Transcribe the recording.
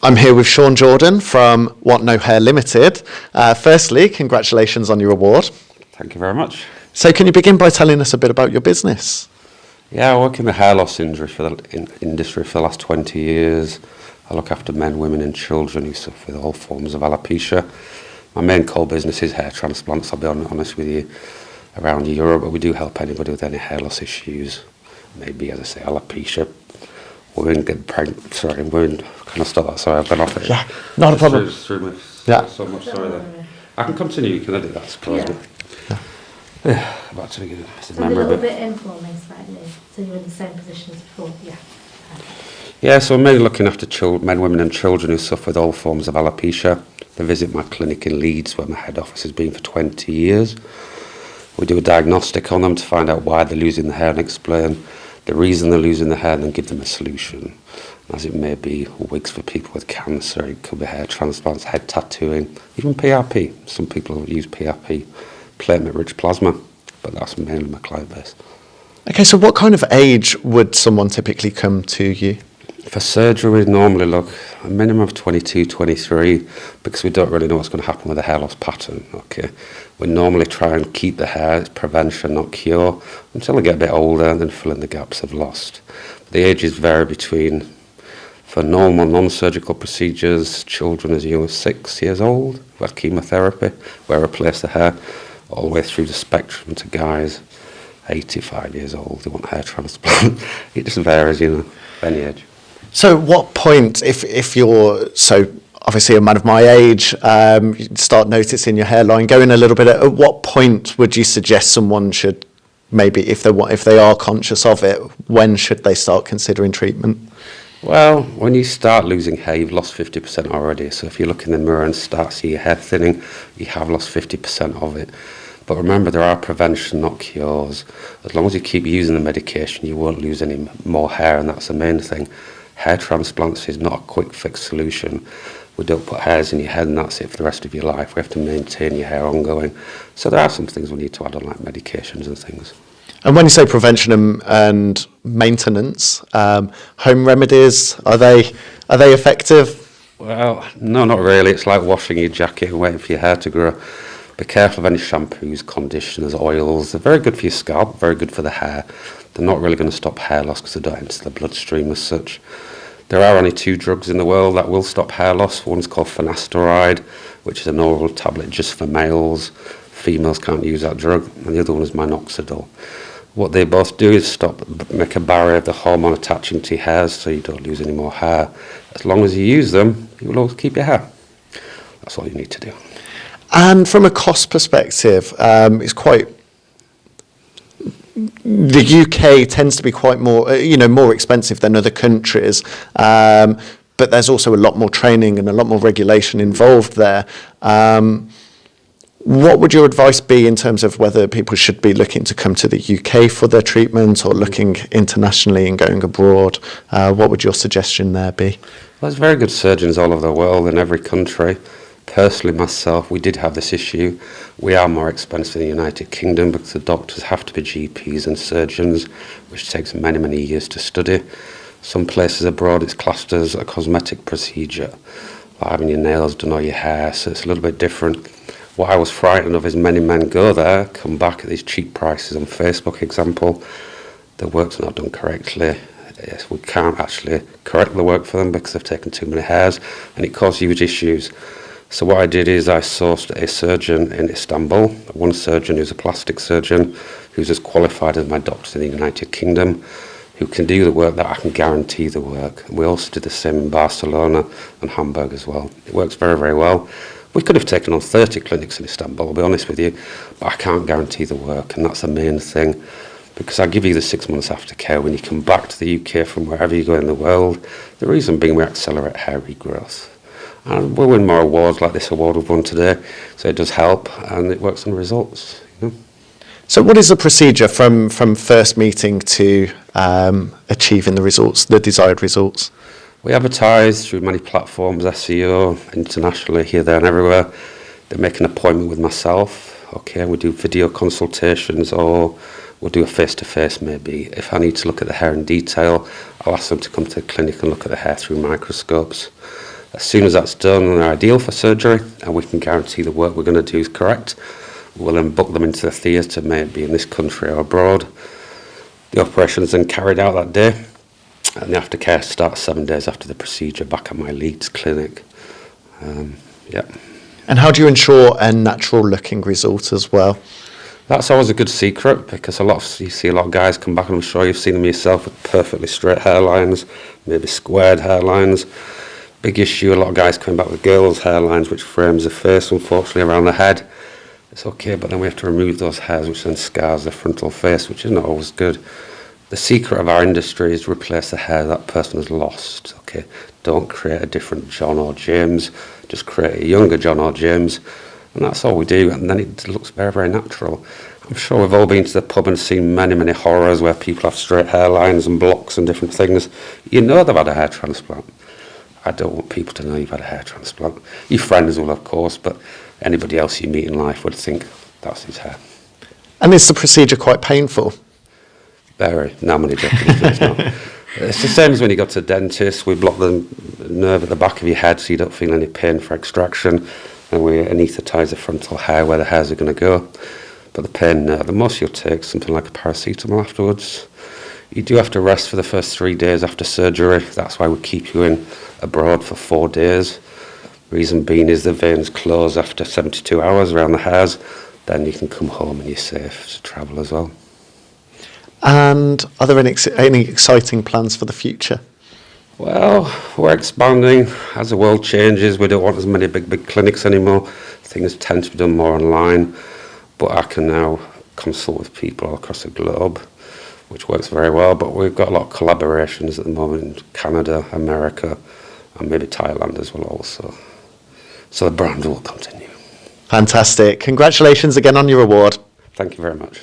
I'm here with Sean Jordan from Want No Hair Limited. Firstly, congratulations on your award. Thank you very much. So can you begin by telling us a bit about your business? Yeah, I work in the hair loss industry for the last 20 years. I look after men, women and children who suffer with all forms of alopecia. My main core business is hair transplants, I'll be honest with you, around Europe, but we do help anybody with any hair loss issues. Maybe, as I say, alopecia. Women get pregnant, women, can I stop that? Sorry, I've been off it. Yeah, not a problem. Yeah. So much, sorry then. I can continue, you can edit that, I suppose. Yeah, about to begin. So a little bit in for me slightly, so you're in the same position as before, yeah. Yeah, so I'm mainly looking after men, women and children who suffer with all forms of alopecia. They visit my clinic in Leeds, where my head office has been for 20 years. We do a diagnostic on them to find out why they're losing the hair and explain the reason they're losing the hair and then give them a solution. As it may be wigs for people with cancer, it could be hair transplants, head tattooing, even PRP. Some people use PRP, platelet-rich plasma, but that's mainly my client base. Okay, so what kind of age would someone typically come to you? For surgery, we normally look a minimum of 22, 23, because we don't really know what's going to happen with the hair loss pattern. Okay, we normally try and keep the hair, it's prevention, not cure, until they get a bit older and then fill in the gaps they've lost. The ages vary between, for normal non-surgical procedures, children as young as 6 years old who have chemotherapy, where replace the hair, all the way through the spectrum to guys 85 years old who want hair transplant. It just varies, any age. So what point, if you're obviously a man of my age, you start noticing your hairline going a little bit, at what point would you suggest someone should, maybe if they are conscious of it, when should they start considering treatment? Well, when you start losing hair, you've lost 50% already. So if you look in the mirror and start seeing your hair thinning, you have lost 50% of it. But remember, there are prevention, not cures. As long as you keep using the medication, you won't lose any more hair, and that's the main thing. Hair transplants is not a quick fix solution. We don't put hairs in your head and that's it for the rest of your life. We have to maintain your hair ongoing. So there are some things we need to add on, like medications and things. And when you say prevention and maintenance, home remedies, are they effective? Well, no, not really. It's like washing your jacket and waiting for your hair to grow. Be careful of any shampoos, conditioners, oils. They're very good for your scalp, very good for the hair. They're not really going to stop hair loss because they don't enter the bloodstream as such. There are only 2 drugs in the world that will stop hair loss. One's called finasteride, which is an oral tablet just for males. Females can't use that drug. And the other one is minoxidil. What they both do is make a barrier of the hormone attaching to your hairs so you don't lose any more hair. As long as you use them, you will always keep your hair. That's all you need to do. And from a cost perspective, it's quite... The UK tends to be quite more expensive than other countries, but there's also a lot more training and a lot more regulation involved there. What would your advice be in terms of whether people should be looking to come to the UK for their treatment or looking internationally and going abroad? What would your suggestion there be? Well, there's very good surgeons all over the world in every country. Personally, myself, we did have this issue. We are more expensive in the United Kingdom because the doctors have to be GPs and surgeons, which takes many, many years to study. Some places abroad it's classed as a cosmetic procedure, like having your nails done or your hair, so it's a little bit different. What I was frightened of is many men go there, come back at these cheap prices on Facebook, example. The work's not done correctly. Yes, we can't actually correct the work for them because they've taken too many hairs, and it causes huge issues. So what I did is I sourced a surgeon in Istanbul, one surgeon who's a plastic surgeon, who's as qualified as my doctors in the United Kingdom, who can do the work that I can guarantee the work. We also did the same in Barcelona and Hamburg as well. It works very, very well. We could have taken on 30 clinics in Istanbul, I'll be honest with you, but I can't guarantee the work, and that's the main thing, because I give you the 6 months aftercare when you come back to the UK from wherever you go in the world. The reason being we accelerate hair regrowth. And we'll win more awards like this award we've won today, so it does help and it works on results. So what is the procedure from first meeting to achieving the results, the desired results? We advertise through many platforms, SEO, internationally, here, there and everywhere. They make an appointment with myself, okay, we do video consultations or we'll do a face-to-face maybe. If I need to look at the hair in detail, I'll ask them to come to the clinic and look at the hair through microscopes. As soon as that's done and they're ideal for surgery, and we can guarantee the work we're going to do is correct, we'll then book them into the theatre, may it be in this country or abroad. The operation is then carried out that day, and the aftercare starts 7 days after the procedure back at my Leeds clinic. Yeah. And how do you ensure a natural-looking result as well? That's always a good secret, because you see a lot of guys come back, and I'm sure you've seen them yourself, with perfectly straight hairlines, maybe squared hairlines. Big issue, a lot of guys coming back with girls' hairlines, which frames the face, unfortunately, around the head. It's okay, but then we have to remove those hairs, which then scars the frontal face, which is not always good. The secret of our industry is to replace the hair that person has lost. Okay, don't create a different John or James, just create a younger John or James, and that's all we do, and then it looks very, very natural. I'm sure we've all been to the pub and seen many, many horrors where people have straight hairlines and blocks and different things. You know they've had a hair transplant. I don't want people to know you've had a hair transplant. Your friends will, of course, but anybody else you meet in life would think that's his hair. And is the procedure quite painful? Very. No, I'm only joking. It's not. It's the same as when you go to the dentist. We block the nerve at the back of your head so you don't feel any pain for extraction, and we anaesthetise the frontal hair where the hairs are going to go. But the pain, the most you'll take something like a paracetamol afterwards. You do have to rest for the first 3 days after surgery. That's why we keep you in abroad for 4 days. Reason being is the veins close after 72 hours around the hairs. Then you can come home and you're safe to travel as well. And are there any exciting plans for the future? Well, we're expanding. As the world changes, we don't want as many big clinics anymore. Things tend to be done more online. But I can now consult with people all across the globe, which works very well. But we've got a lot of collaborations at the moment in Canada, America, and maybe Thailand as well also. So the brand will continue. Fantastic. Congratulations again on your award. Thank you very much.